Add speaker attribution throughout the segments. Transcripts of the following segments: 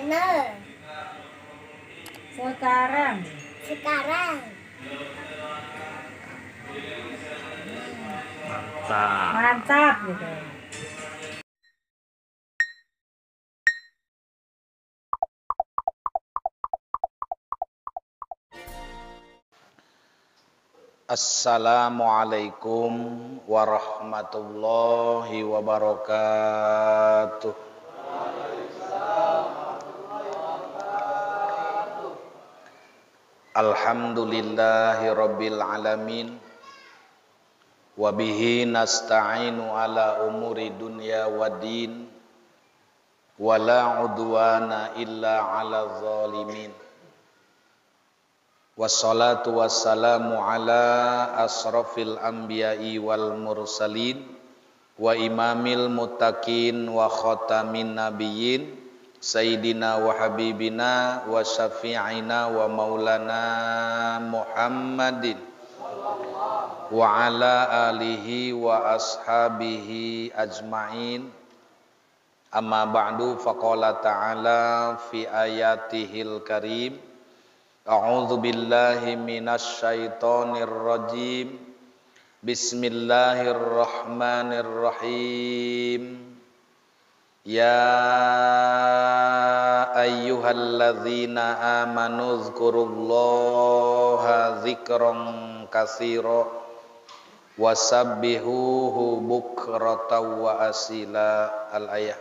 Speaker 1: Benar.
Speaker 2: Sekarang.
Speaker 1: Sekarang.
Speaker 2: Mantap gitu.
Speaker 3: Assalamualaikum warahmatullahi wabarakatuh. Alhamdulillahi rabbil alamin. Wabihi nasta'inu ala umuri dunya waddin. Wala udwana illa ala zalimin. Wassalatu wassalamu ala asrafil anbiya'i wal mursalin wa imamil muttaqin wa khatamin nabiyyin sayyidina wa habibina wa syafi'ina wa maulana Muhammadin wa ala alihi wa ashabihi ajma'in. Amma ba'du, faqala ta'ala fi ayatihil karim. A'udzu billahi minasy syaithanir rajim. Bismillahirrahmanirrahim. Ya ayyuhalladzina amanu dzkurullaha dzikran katsira wasabbihuhu bukratan wa asila. Al-ayah.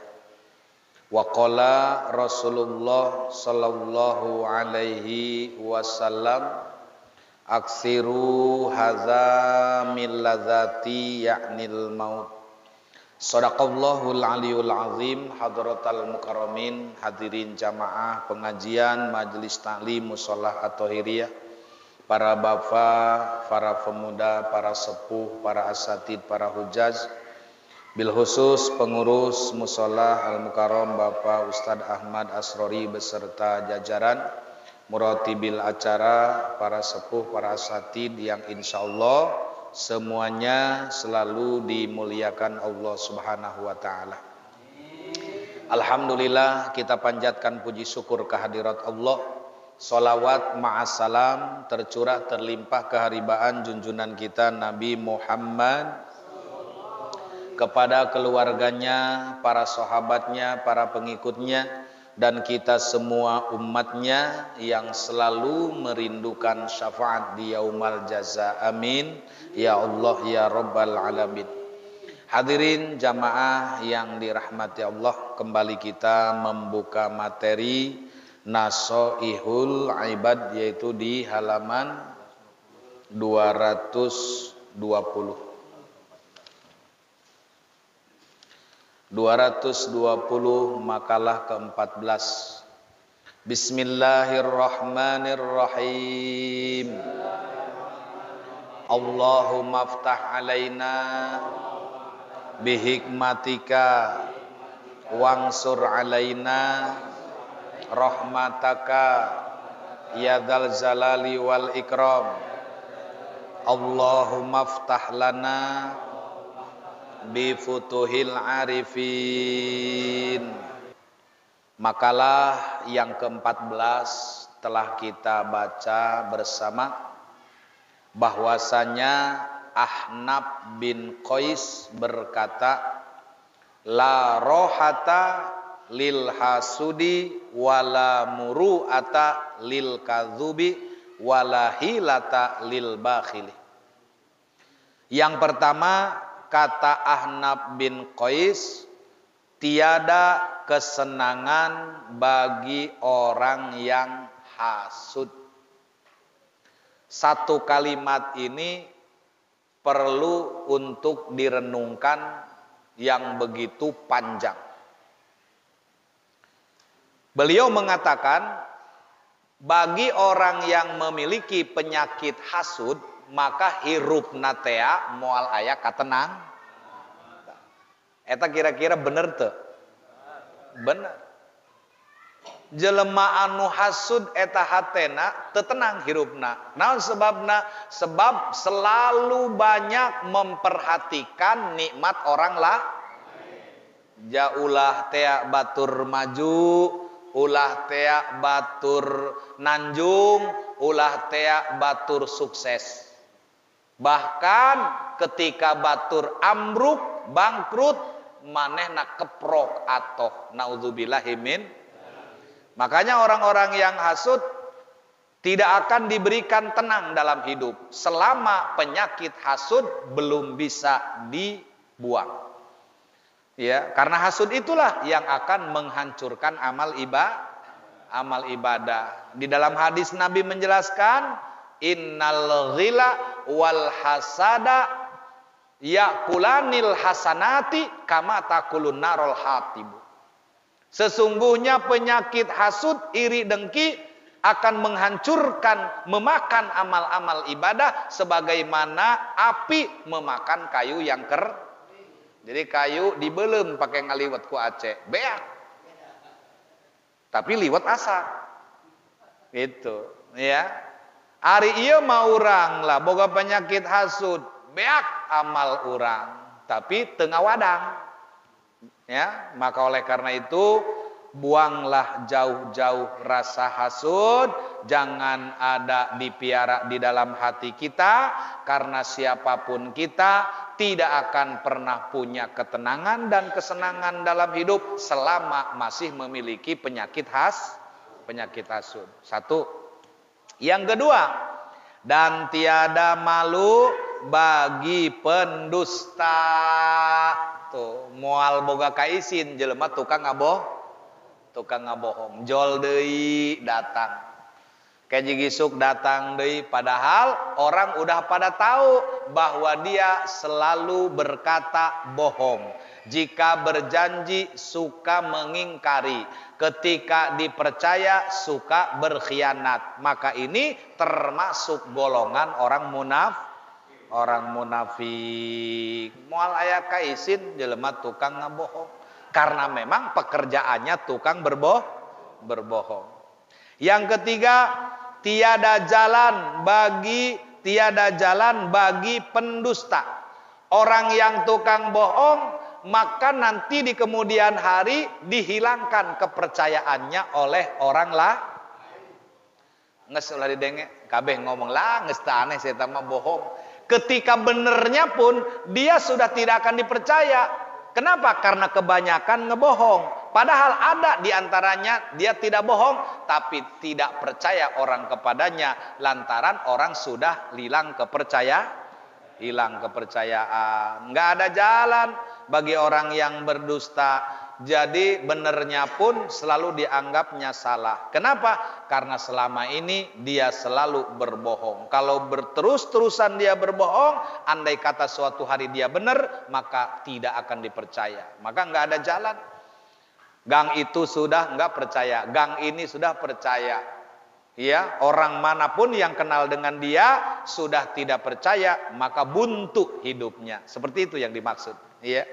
Speaker 3: Wa qala Rasulullah sallallahu alaihi wasallam aksiru hadza min ladzati ya'nil maut. Shadaqallahul aliyul azim. Hadratal mukarramin, hadirin jamaah pengajian majelis taklim musholah at-thahiriyah, para bapak, para pemuda, para sepuh, para asatid, para hujaz, bil khusus pengurus musholah Al-Mukarram Bapak Ustadz Ahmad Asrori beserta jajaran muratibil acara, para sepuh, para asatid yang insyaallah semuanya selalu dimuliakan Allah Subhanahu wa taala. Alhamdulillah, kita panjatkan puji syukur kehadirat Allah. Sholawat ma'assalam tercurah terlimpah keharibaan junjungan kita Nabi Muhammad kepada keluarganya, para sahabatnya, para pengikutnya, dan kita semua umatnya yang selalu merindukan syafaat di yaumal jaza. Amin ya Allah ya Rabbal alamin. Hadirin jamaah yang dirahmati Allah, kembali kita membuka materi Nasoihul Ibad, yaitu di halaman 220 makalah ke-14. Bismillahirrahmanirrahim. Allahumma aftah alaina bihikmatika wansur alaina rahmataka ya dzal jalali wal ikram. Allahumma aftah lana bifutuhil arifin. Makalah yang ke-14 telah kita baca bersama, bahwasanya Ahnaf bin Qais berkata, la rohata lil hasudi wala muru'ata lil kadzubi wala hilata lil bakhili. Yang pertama, kata Ahnaf bin Qais, tiada kesenangan bagi orang yang hasud. Satu kalimat ini perlu untuk direnungkan yang begitu panjang. Beliau mengatakan, bagi orang yang memiliki penyakit hasud, maka hirup natea moal aya katenang. Eta kira-kira bener teu? Bener. Jelema anu hasud eta hatena teu tenang hirupna. Naon sebabna? Sebab selalu banyak memperhatikan nikmat orang lah. Jaulah tea batur maju, ulah tea batur nanjung, ulah tea batur sukses. Bahkan ketika batur ambruk, bangkrut, manehna keprok atoh. Naudzubillahi min. Makanya orang-orang yang hasud tidak akan diberikan tenang dalam hidup selama penyakit hasud belum bisa dibuang. Ya, karena hasud itulah yang akan menghancurkan amal ibadah. Di dalam hadis Nabi menjelaskan, innal ghila wal hasada yakulanil hasanati kama takulun narul hatibu. Sesungguhnya penyakit hasud, iri dengki akan menghancurkan, memakan amal-amal ibadah sebagaimana api memakan kayu yang Jadi kayu dibelem pakai ngaliwat ku Aceh, beak. Tapi liwat asap. Gitu, ya. Ari ieu mah urang lah boga penyakit hasud, beak amal urang, tapi teu ngawadang. Ya, maka oleh karena itu buanglah jauh-jauh rasa hasud, jangan ada dipiara di dalam hati kita, karena siapapun kita tidak akan pernah punya ketenangan dan kesenangan dalam hidup selama masih memiliki penyakit hasud. Satu. Yang kedua, dan tiada malu bagi pendusta. Tuh, moal boga kaisin jelema tukang ngabohong, jol deui datang. Kayak gisuk datang deui, padahal orang udah pada tahu bahwa dia selalu berkata bohong. Jika berjanji suka mengingkari, ketika dipercaya suka berkhianat. Maka ini termasuk golongan orang munafik. Moal aya kaisin jelema tukang ngabohong. Karena memang pekerjaannya tukang berbohong. Yang ketiga, tiada jalan bagi pendusta. Orang yang tukang bohong, maka nanti di kemudian hari dihilangkan kepercayaannya oleh orang lain. Nges ulah didenge, kabeh ngomong lah nges teh aneh saya mah bohong. Ketika benernya pun dia sudah tidak akan dipercaya. Kenapa? Karena kebanyakan ngebohong. Padahal ada di antaranya dia tidak bohong, tapi tidak percaya orang kepadanya lantaran orang sudah hilang kepercayaan. Nggak ada jalan bagi orang yang berdusta. Jadi benernya pun selalu dianggapnya salah. Kenapa? Karena selama ini dia selalu berbohong. Kalau berterus-terusan dia berbohong, andai kata suatu hari dia benar, maka tidak akan dipercaya. Maka nggak ada jalan. Gang itu sudah nggak percaya, gang ini sudah percaya. Ya, orang manapun yang kenal dengan dia sudah tidak percaya, maka buntu hidupnya. Seperti itu yang dimaksud. Ya.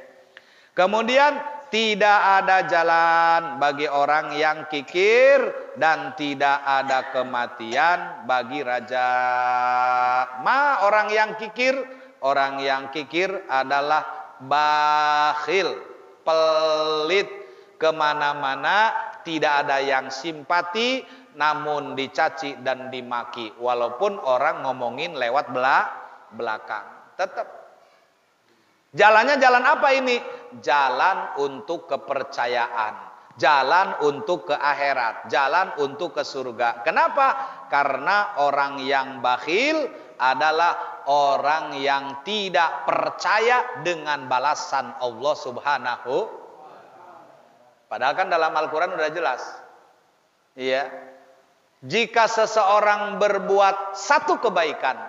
Speaker 3: Kemudian tidak ada jalan bagi orang yang kikir dan tidak ada kematian bagi raja. Orang yang kikir adalah bakhil, pelit, kemana-mana tidak ada yang simpati, namun dicaci dan dimaki. Walaupun orang ngomongin lewat belakang, tetap. Jalannya jalan apa ini? Jalan untuk kepercayaan, jalan untuk ke akhirat, jalan untuk ke surga. Kenapa? Karena orang yang bakhil adalah orang yang tidak percaya dengan balasan Allah Subhanahu. Padahal kan dalam Al-Quran udah jelas. Iya. Jika seseorang berbuat satu kebaikan,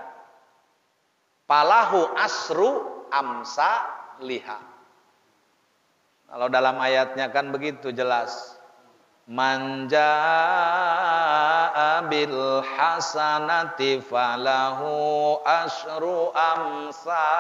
Speaker 3: palahu asru amsa liha. Kalau dalam ayatnya kan begitu jelas. Man jaa bil hasanati falahu asru amsaliha.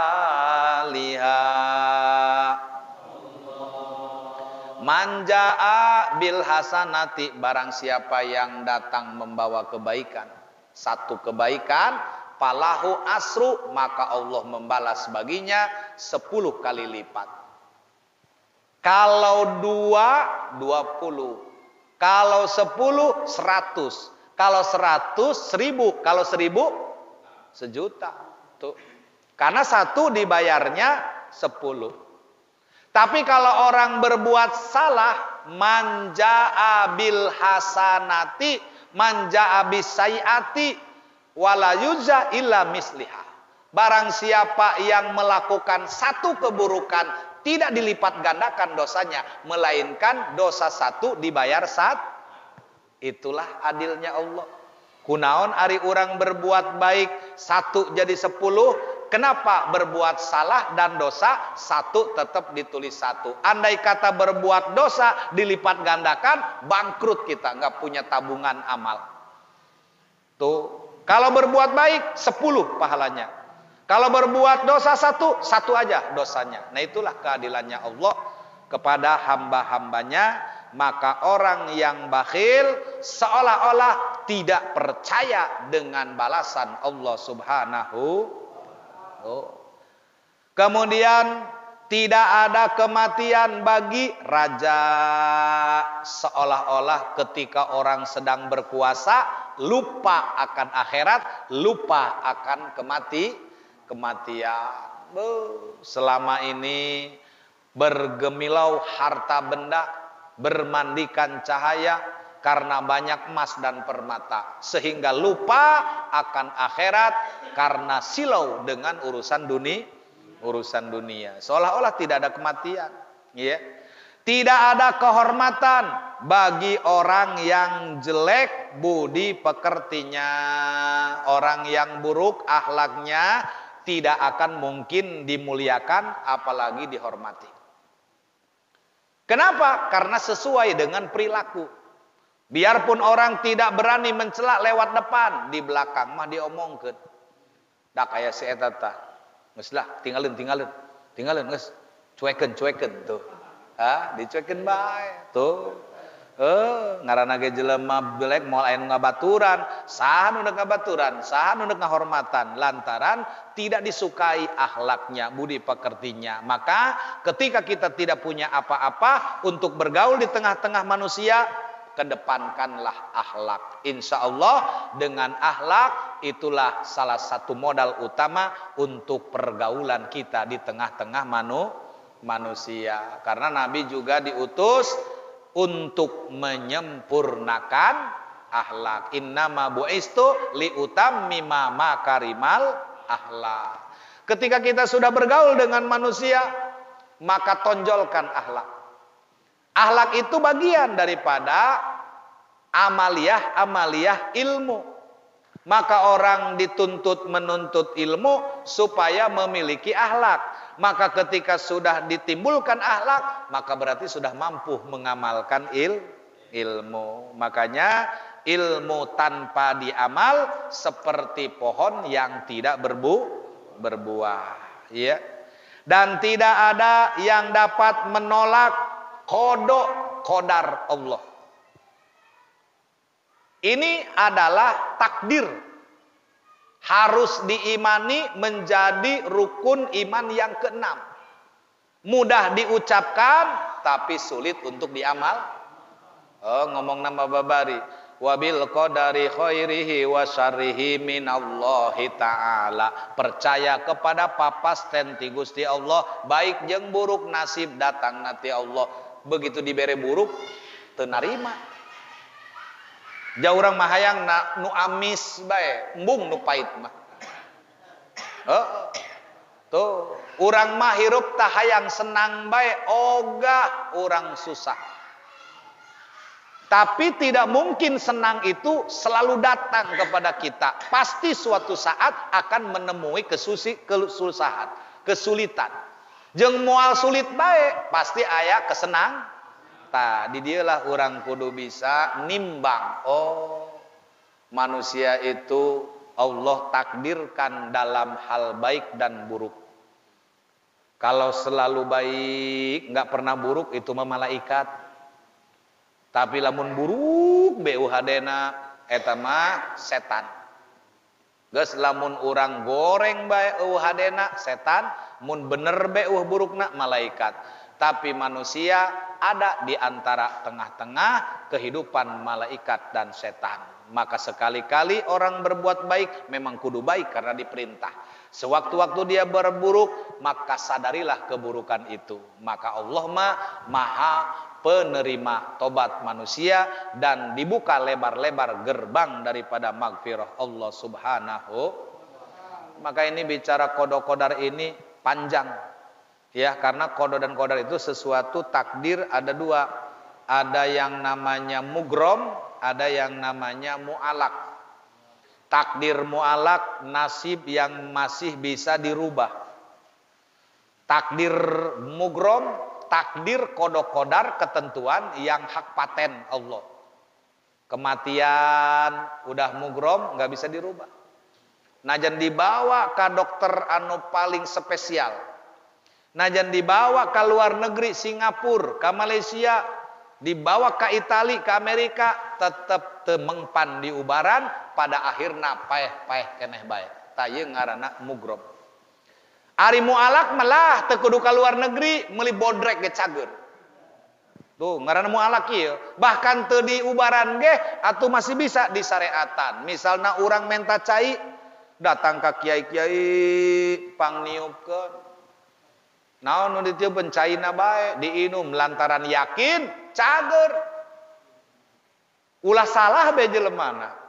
Speaker 3: Man jaa bil hasanati, barang siapa yang datang membawa kebaikan, satu kebaikan, falahu asru, maka Allah membalas baginya 10 kali lipat. Kalau 2, 20. Kalau 10, 100. Kalau 100, 1000. Kalau 1000, sejuta. Tuh. Karena 1 dibayarnya 10. Tapi kalau orang berbuat salah, manja'a bil hasanati, manja'a bis sayiati, wala yujza illa misliha. Barang siapa yang melakukan 1 keburukan, tidak dilipat gandakan dosanya, melainkan dosa 1 dibayar 1. Itulah adilnya Allah. Kunaon ari urang berbuat baik 1 jadi 10, kenapa berbuat salah dan dosa 1 tetap ditulis 1? Andai kata berbuat dosa dilipat gandakan, bangkrut kita, nggak punya tabungan amal. Tuh, kalau berbuat baik 10 pahalanya. Kalau berbuat dosa 1 aja dosanya. Nah, itulah keadilannya Allah kepada hamba-hambanya. Maka orang yang bakhil seolah-olah tidak percaya dengan balasan Allah Subhanahu. Kemudian tidak ada kematian bagi raja. Seolah-olah ketika orang sedang berkuasa lupa akan akhirat, lupa akan kematian. Selama ini bergemilau harta benda, bermandikan cahaya karena banyak emas dan permata, sehingga lupa akan akhirat karena silau dengan urusan dunia. Seolah-olah tidak ada kematian, ya. Tidak ada kehormatan bagi orang yang jelek budi pekertinya. Orang yang buruk akhlaknya tidak akan mungkin dimuliakan apalagi dihormati. Kenapa? Karena sesuai dengan perilaku. Biarpun orang tidak berani mencela lewat depan, di belakang mah diomongkeun. Da kaya si eta tah. Geus lah, tinggalin geus. Cuekeun tuh. Dicuekeun bae. Tuh. Ngaranna ge jelema jelek moal aya nu ngabaturan, saha nu ngabaturan, saha nu ngahormatan lantaran tidak disukai akhlaknya, budi pekertinya. Maka ketika kita tidak punya apa-apa untuk bergaul di tengah-tengah manusia, kedepankanlah akhlak. Insya Allah dengan akhlak itulah salah satu modal utama untuk pergaulan kita di tengah-tengah manusia. Karena Nabi juga diutus untuk menyempurnakan akhlak. Innama bu'istu liutammima makarimal akhlak. Ketika kita sudah bergaul dengan manusia, maka tonjolkan akhlak. Akhlak itu bagian daripada amaliyah ilmu. Maka orang dituntut menuntut ilmu supaya memiliki akhlak. Maka ketika sudah ditimbulkan akhlak, maka berarti sudah mampu mengamalkan ilmu. Makanya ilmu tanpa diamal seperti pohon yang tidak berbuah, ya. Dan tidak ada yang dapat menolak qadar Allah. Ini adalah takdir. Harus diimani menjadi rukun iman yang ke-6. Mudah diucapkan tapi sulit untuk diamal. Ngomong nama babari. Wabil qadari khairihi wa syarrihi minallahi ta'ala. Percaya kepada papasten ti Gusti Allah, baik jeung buruk nasib datang nanti Allah. Begitu dibere buruk teu narima. Jauh orang mah hayang nu amis bae, embung nu pait mah. Tuh, urang mah hirup tah hayang senang bae, ogah urang susah. Tapi tidak mungkin senang itu selalu datang kepada kita. Pasti suatu saat akan menemui kesusahan, kesulitan. Jeung moal sulit bae, pasti aya kesenang. Di dialah orang kudu bisa nimbang. Manusia itu Allah takdirkan dalam hal baik dan buruk. Kalau selalu baik, nggak pernah buruk, itu mah malaikat. Tapi lamun buruk BUHD-na eta mah setan. Geus lamun urang goreng bae UHD-na setan, mun bener BU burukna malaikat. Tapi manusia ada di antara tengah-tengah kehidupan malaikat dan setan. Maka sekali-kali orang berbuat baik memang kudu baik karena diperintah. Sewaktu-waktu dia berburuk, maka sadarilah keburukan itu. Maka Allah maha penerima tobat manusia dan dibuka lebar-lebar gerbang daripada magfirah Allah subhanahu. Maka ini bicara qada-qadar ini panjang. Ya, karena qada dan qadar itu sesuatu takdir ada dua. Ada yang namanya mugrom, ada yang namanya mu'alak. Takdir mu'alak, nasib yang masih bisa dirubah. Takdir mugrom, takdir qada-qadar, ketentuan yang hak paten Allah. Kematian udah mugrom, nggak bisa dirubah. Najan dibawa ke dokter anu paling spesial. Najan dibawa ke luar negeri, Singapura, ke Malaysia, dibawa ke Italia, ke Amerika, tetap temengpan di ubaran, pada akhirna paeh keneh bae. Tayeu ngaranna mugrom. Ari mualak malah teu kudu ka luar negeri, meuli bodrek ge cager. Tuh ngaranna mualak ieu. Bahkan teu di ubaran ge atuh masih bisa disareatan. Misalna urang menta cai, datang ka kiai-kiai pangniupkeun. Naon nu dieu pencaina bae diinum lantaran yakin cager. Ulah salah bae jelemana.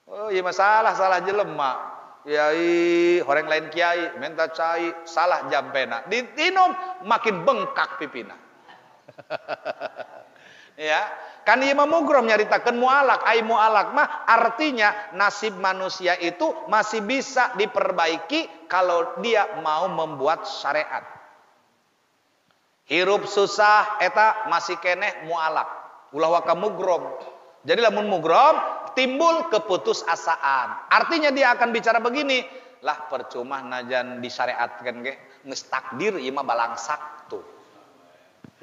Speaker 3: Oh, ieu masalah salah jelema. Kiai horeng lain kiai menta cai salah jampena. Diinum makin bengkak pipina. Ya, kan ieu mah mugrom nyaritakeun mualak. Ai mualak mah artinya nasib manusia itu masih bisa diperbaiki kalau dia mau membuat syariat. Hirup susah eta masih keneh mualak. Ulah waka mugrom. Jadi lamun mugrom timbul keputusasaan. Artinya dia akan bicara begini, lah percuma najan disyariatkeun ge geus takdir ieu mah balangsak tuh.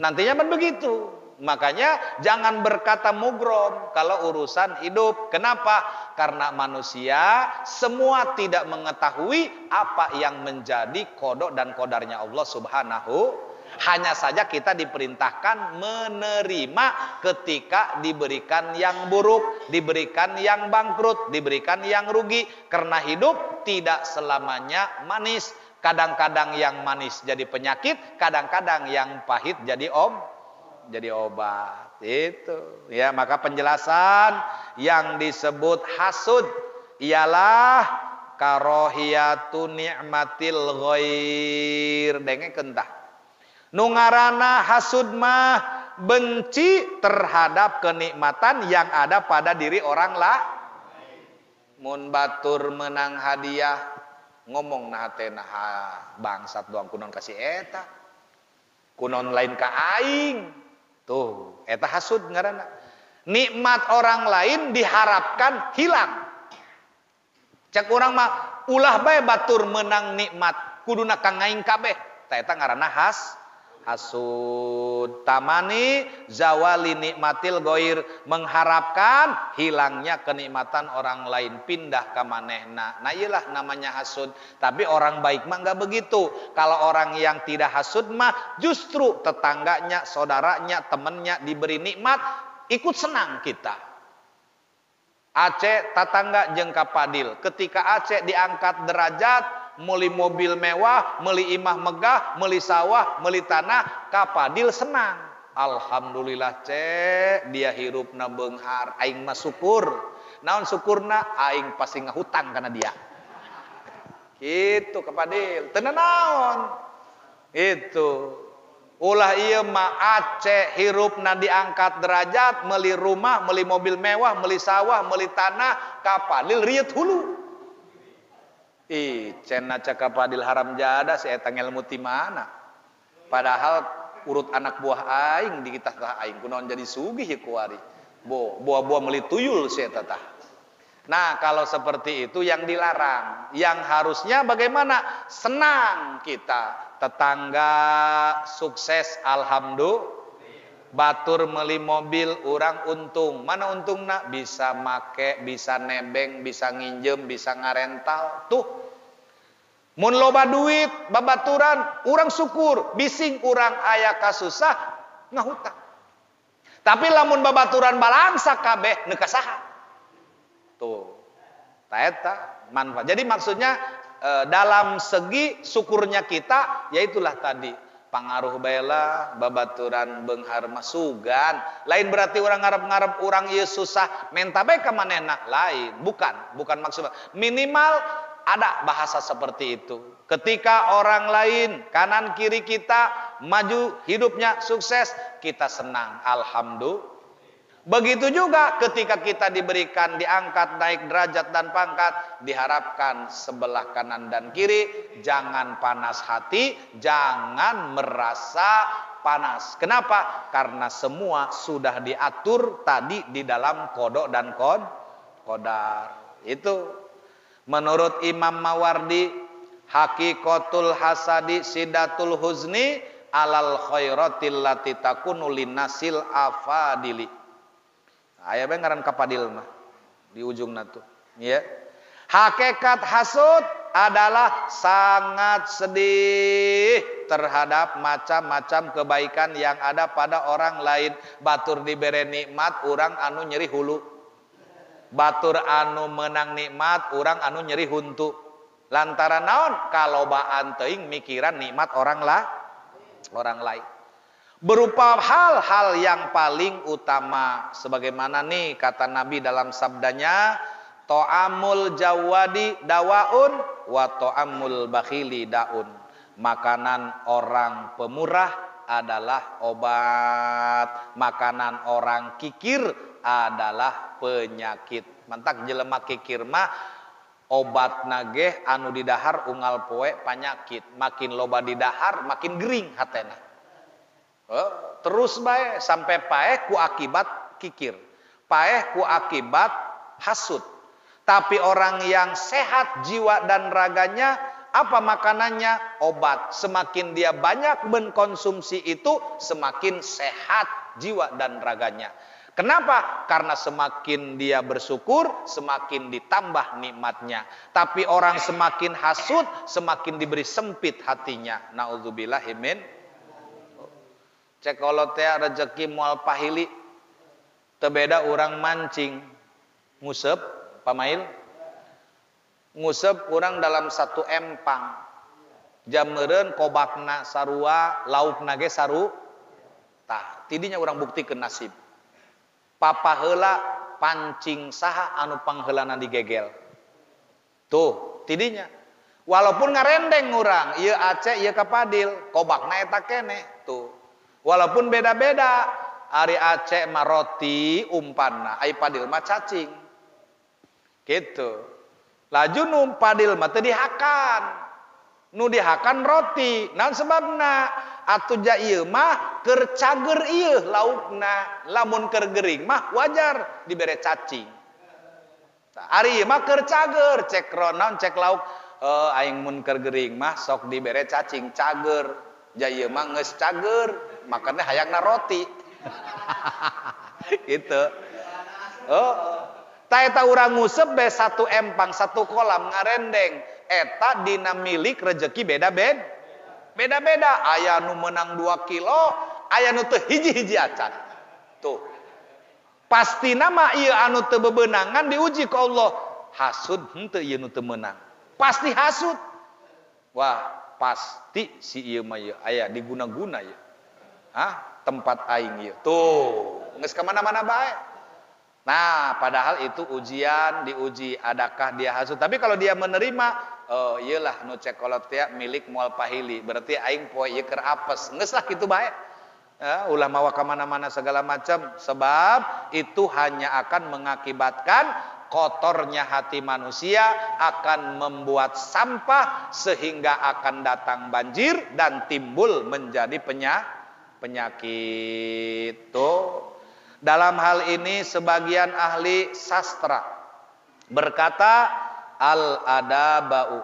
Speaker 3: Nantinya kan begitu. Makanya jangan berkata mugrom kalau urusan hidup. Kenapa? Karena manusia semua tidak mengetahui apa yang menjadi qada dan qadarnya Allah Subhanahu. Hanya saja kita diperintahkan menerima ketika diberikan yang buruk, diberikan yang bangkrut, diberikan yang rugi. Karena hidup tidak selamanya manis. Kadang-kadang yang manis jadi penyakit, kadang-kadang yang pahit jadi obat. Itu ya, maka penjelasan yang disebut hasud ialah karohiyatu ni'matil ghair. Dengekeun tah. Nu ngaranna hasud mah benci terhadap kenikmatan yang ada pada diri orang lah. Mun batur menang hadiah ngomong na hatena bangsat doang kunon kasih eta. Kunon lain ka aing. Tuh, eta hasud ngaranna. Nikmat orang lain diharapkan hilang. Cek urang mah ulah bae batur menang nikmat kuduna ka ngaing kabeh. Tah eta ngaranna hasud. Tamani zawali nikmatil ghair, mengharapkan hilangnya kenikmatan orang lain, pindah ke manehna. Nah iyalah namanya hasud. Tapi orang baik mah enggak begitu. Kalau orang yang tidak hasud mah justru tetangganya, saudaranya, temannya diberi nikmat, ikut senang kita. Aceh tetangga jeung ka Padil, ketika Aceh diangkat derajat, meuli mobil mewah, meuli imah megah, meuli sawah, meuli tanah, ka Padil senang. Alhamdulillah cek, dia hirupna beunghar, aing mah syukur. Naon syukurna? Aing pasti ngahutang kana dia. Gitu ka Padil, teu naon. Itu. Ulah ieu mah Aceh hirupna diangkat derajat, meuli rumah, meuli mobil mewah, meuli sawah, meuli tanah, ka Padil riet hulu. Cenah caka Padil haram jada si eta ngelmu ti mana. Padahal urut anak buah aing di kita tah aing kunaon jadi sugih ya kuari. Buah-buah meuli tuyul si eta tah. Nah, kalau seperti itu yang dilarang. Yang harusnya bagaimana? Senang kita. Tetangga sukses alhamdulillah. Batur meuli mobil urang untung. Mana untungna? Bisa make, bisa nebeng, bisa nginjem, bisa ngarental. Tuh. Mun loba duit, babaturan, urang syukur, bising urang aya kasusah, ngahutang. Tapi lamun babaturan balangsa kabeh neuk kasaha. Tuh. Ta eta manfaat. Jadi maksudnya dalam segi syukurnya kita yaitulah tadi pangaruh baela babaturan beunghar masugan. Lain berarti urang ngarep-ngarep urang ieu susah menta bae ka manehna, lain. Bukan maksud. Minimal ada bahasa seperti itu. Ketika orang lain kanan kiri kita maju hidupnya sukses, kita senang, alhamdulillah. Begitu juga ketika kita diberikan diangkat naik derajat dan pangkat, diharapkan sebelah kanan dan kiri jangan panas hati, jangan merasa panas. Kenapa? Karena semua sudah diatur tadi di dalam kodok dan qadar. Itu menurut Imam Mawardi, hakikatul hasadi sidatul huzni alal khairatil lati takunu linnasil afadili. Aya bae ngaran kapadil mah di ujungna tuh, ya. Hakikat hasud adalah sangat sedih terhadap macam-macam kebaikan yang ada pada orang lain. Batur dibere nikmat, urang anu nyeri hulu. Batur anu menang nikmat, urang anu nyeri huntu. Lantaran naon? Kalobaan teuing mikiran nikmat orang lain. Berupa hal-hal yang paling utama, sebagaimana nih kata Nabi dalam sabdanya, ta'amul jawadi dawaun wa ta'amul bakhili daun. Makanan orang pemurah adalah obat, makanan orang kikir adalah penyakit. Mantak jelema kikir mah obat nageh anu didahar unggal poe penyakit. Makin loba didahar makin gering hatena. Terus bae sampai paeh ku akibat kikir, paeh ku akibat hasud. Tapi orang yang sehat jiwa dan raganya, apa makanannya? Obat. Semakin dia banyak mengkonsumsi itu, semakin sehat jiwa dan raganya. Kenapa? Karena semakin dia bersyukur, semakin ditambah nikmatnya. Tapi orang semakin hasud, semakin diberi sempit hatinya. Nauzubillahi min. Cek kalau teh rezeki moal pahili, tebeda orang mancing, ngusep, pamail, ngusep orang dalam satu empang, jam meureun kobakna sarua, laukna ge saru, tah, tidinya orang buktikeun nasib. Papa heula pancing saha anu pangheulana digegel, tuh, tidinya. Walaupun ngarendeng orang, ieu Aceh, ieu kapadil, kobakna eta keneh, tuh. Walaupun beda-beda, ari Aceh mah roti umpanna, ai padil mah cacing. Gitu. Laju nu padil mah teu dihakan. Nu dihakan roti. Naon sebabna? Atuh ja ieu mah keur cager ieu laukna. Lamun keur gering mah wajar dibere cacing. Ari ieu mah keur cager, cek naon cek lauk. Aing mun keur gering mah sok dibere cacing cager. Ja ieu mah geus cager. Makanya hayangna roti. Gitu. Ta eta urang ngusep be satu empang, satu kolam ngarendeng. Eta dina milik rezeki beda-beda. Beda-beda. Aya nu menang 2 kilo, aya nu teu hiji-hiji acan. Tuh. Pastina mah ieu anu teu bebeunangan diuji ku Allah. Hasud henteu ieu nu teu meunang. Pasti hasud. Wah, pasti si ieu mah ieu aya diguna-guna ieu. Tempat aing ieu. Tuh, geus ka mana-mana bae. Nah, padahal itu ujian, diuji adakah dia hasud. Tapi kalau dia menerima, iyalah nu cek kolot teh milik moal pahili. Berarti aing poe ieu keur apes. Geus lah kitu bae. Ulah mawa ka mana-mana segala macam, sebab itu hanya akan mengakibatkan kotornya hati manusia, akan membuat sampah sehingga akan datang banjir dan timbul menjadi penyakit. Tuh. Dalam hal ini sebagian ahli sastra berkata al-adabau,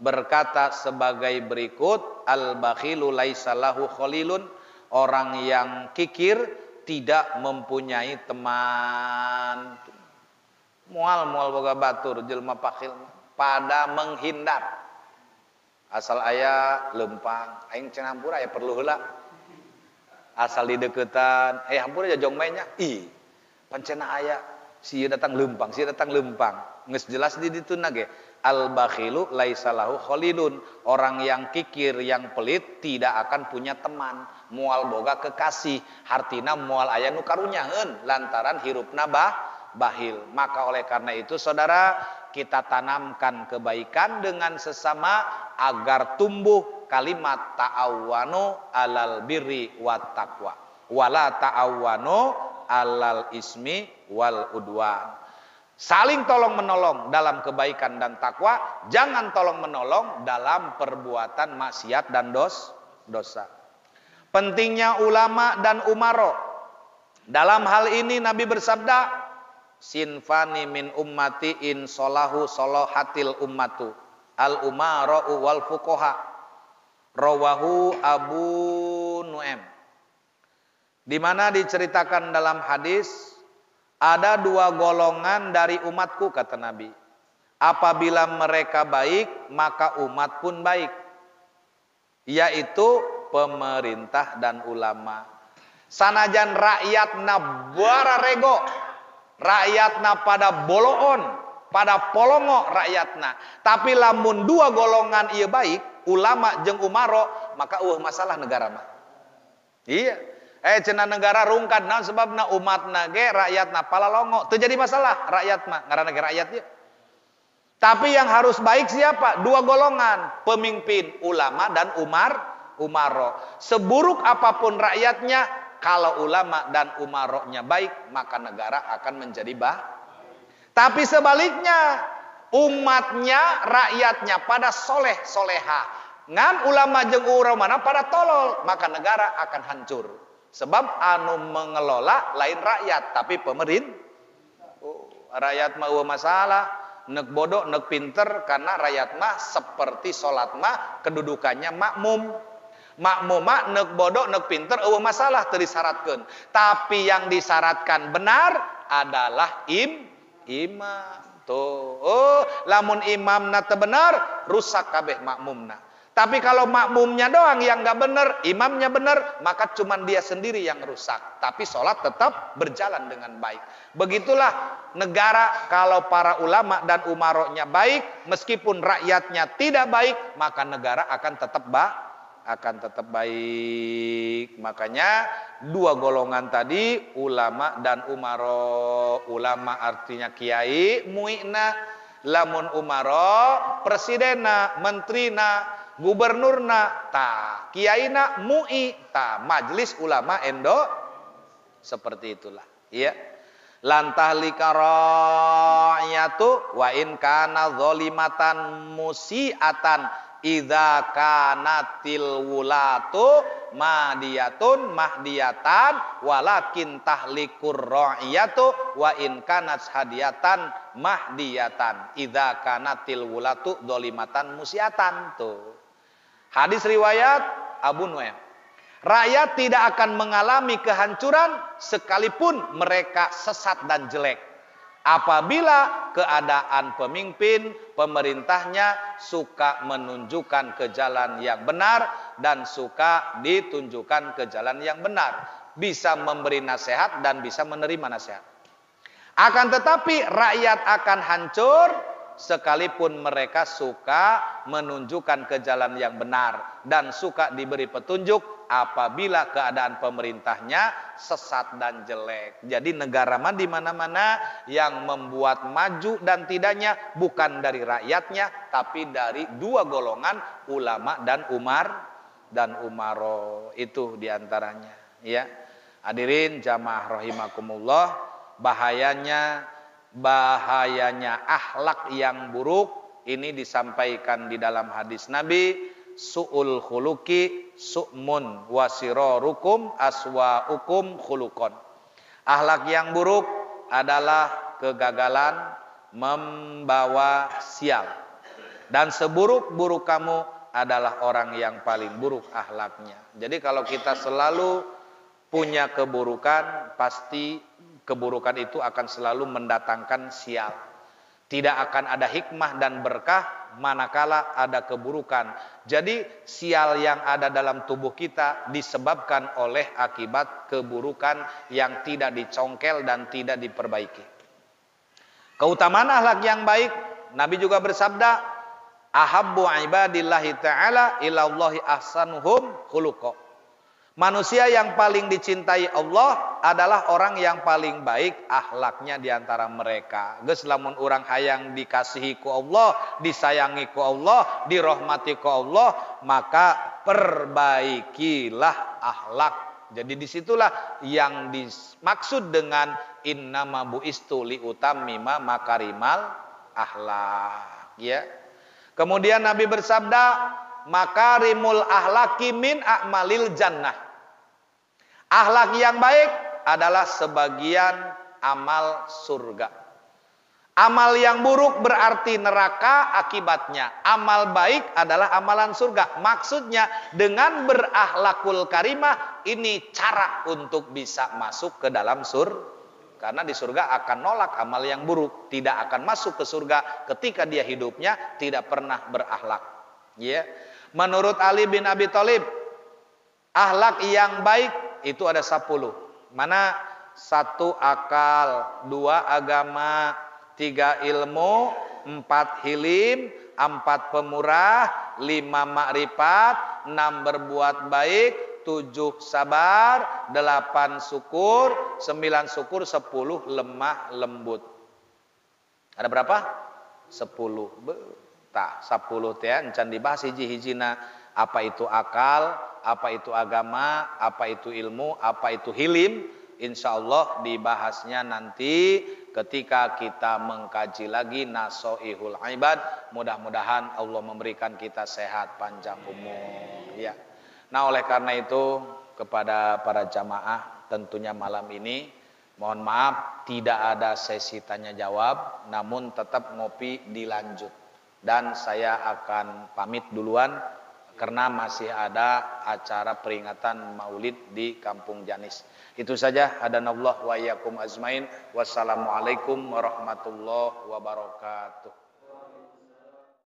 Speaker 3: berkata sebagai berikut, al-bakhilu laisa lahu khalilun, orang yang kikir tidak mempunyai teman. Moal boga batur jelema pakhil pada menghindar. Asal aya lempang, aing cenah hampura aya perlu heula. Asal di deketan, hampura jajong mainnya. Pan cenah aya si datang lempang, si datang lempang. Geus jelas di dituna ge. Al-bakhilu laisa lahu khalidun. Orang yang kikir, yang pelit tidak akan punya teman. Moal boga kekasih, hartina moal aya nu karunyaheun lantaran hirupna bahil. Maka oleh karena itu saudara, kita tanamkan kebaikan dengan sesama agar tumbuh kalimat ta'awwanu alal birri wat taqwa wala ta'awwanu alal ismi wal udwan. Saling tolong menolong dalam kebaikan dan takwa, jangan tolong menolong dalam perbuatan maksiat dan dosa. Pentingnya ulama dan umaro. Dalam hal ini Nabi bersabda, sinfani min ummati in solahu solahatil ummatu al umara'u wal fuqaha. Rawahu Abu Nu'aim. Di mana diceritakan dalam hadis, ada dua golongan dari umatku, kata Nabi. Apabila mereka baik, maka umat pun baik. Yaitu pemerintah dan ulama. Sanajan rakyatna bararego, rakyatna pada boloon, pada polongo rakyatna. Tapi lamun dua golongan ieu baik, ulama jeung umaro, maka masalah negara mah. Iya. Cenah negara rungkad naon sebabna umatna ge rakyatna palalongo. Teu jadi masalah rakyat mah, ngaranna ge rakyat ieu. Tapi yang harus baik siapa? Dua golongan, pemimpin ulama dan umaro. Seburuk apapun rakyatnya, kalau ulama dan umaronya baik, maka negara akan menjadi Tapi sebaliknya, umatnya, rakyatnya pada soleh soleha, ngan ulama jeung uramana pada tolol, maka negara akan hancur. Sebab anu mengelola lain rakyat, tapi pemerintah. Rakyat mah masalah, nek bodoh, nek pinter, karena rakyat mah seperti sholat mah kedudukannya makmum. Makmum mah nek bodoh, nek pinter, masalah teu disyaratkeun. Tapi yang disyaratkan benar adalah imam. Tuh, lamun imamna teu benar, rusak kabeh makmumna. Tapi kalau makmumnya doang yang nggak benar, imamnya benar, maka cuman dia sendiri yang rusak. Tapi sholat tetap berjalan dengan baik. Begitulah negara, kalau para ulama dan umaroknya baik, meskipun rakyatnya tidak baik, maka negara akan tetap baik. Makanya dua golongan tadi, ulama dan umaro. Ulama artinya kiai, mu'ina. Lamun umaro, presidena, menterina, gubernurna, kiaina, mu'i, majelis ulama seperti itulah. Iya. Lantahli karayatu wa in kana zalimatan musiatan idza kanatil wulatu mahdiyatan walakin tahlikur ra'iyatu wa in kanat hadiyatan mahdiyatan idza kanatil wulatu zalimatan musiatan. Tuh hadis riwayat Abu Nu'aim. Rakyat tidak akan mengalami kehancuran sekalipun mereka sesat dan jelek, apabila keadaan pemimpin, pemerintahnya suka menunjukkan ke jalan yang benar dan suka ditunjukkan ke jalan yang benar, bisa memberi nasihat dan bisa menerima nasihat. Akan tetapi rakyat akan hancur sekalipun mereka suka menunjukkan ke jalan yang benar dan suka diberi petunjuk apabila keadaan pemerintahnya sesat dan jelek. Jadi negara mah di mana-mana yang membuat maju dan tidaknya bukan dari rakyatnya, tapi dari dua golongan, ulama dan umaro. Itu diantaranya. Ya, hadirin jamaah rahimakumullah, bahayanya akhlak yang buruk ini disampaikan di dalam hadis Nabi, su'ul khuluqi su'mun wasirarukum aswa'ukum khuluqon. Akhlak yang buruk adalah kegagalan, membawa sial. Dan seburuk-buruk kamu adalah orang yang paling buruk akhlaknya. Jadi kalau kita selalu punya keburukan, pasti keburukan itu akan selalu mendatangkan sial. Tidak akan ada hikmah dan berkah manakala ada keburukan. Jadi sial yang ada dalam tubuh kita disebabkan oleh akibat keburukan yang tidak dicongkel dan tidak diperbaiki. Keutamaan akhlak yang baik, Nabi juga bersabda, ahabbu ibadillahi ta'ala ilallahi ahsanuhum khuluqa. Manusia yang paling dicintai Allah adalah orang yang paling baik akhlaknya diantara mereka. Geus lamun urang hayang dikasihi ku Allah, disayangi ku Allah, dirahmati ku Allah, maka perbaikilah akhlak. Jadi disitulah yang dimaksud dengan innama buistu liutammima makarimal akhlak, ya. Kemudian Nabi bersabda, makarimul akhlaki min a'malil jannah. Akhlak yang baik adalah sebagian amal surga. Amal yang buruk berarti neraka akibatnya. Amal baik adalah amalan surga. Maksudnya dengan berakhlakul karimah ini cara untuk bisa masuk ke dalam surga. Karena di surga akan nolak amal yang buruk, tidak akan masuk ke surga ketika dia hidupnya tidak pernah berakhlak. Ya. Menurut Ali bin Abi Thalib, akhlak yang baik itu ada 10. Mana? 1 akal, 2 agama, 3 ilmu, 4 hilim, 4 pemurah, 5 makrifat, 6 berbuat baik, 7 sabar, 8 syukur, 9 syukur, 10 lemah lembut. Ada berapa? 10. Tah 10 teh encan dibahas hiji-hijina. Apa itu akal, apa itu agama, apa itu ilmu, apa itu hilim. Insyaallah dibahasnya nanti ketika kita mengkaji lagi Nasoihul Ibad. Mudah-mudahan Allah memberikan kita sehat panjang umur, ya. Nah, oleh karena itu kepada para jamaah tentunya malam ini mohon maaf tidak ada sesi tanya jawab, namun tetap ngopi dilanjut. Dan saya akan pamit duluan karena masih ada acara peringatan Maulid di Kampung Janis. Itu saja, hadanallahu wa iyyakum ajmain. Wassalamualaikum warahmatullahi wabarakatuh.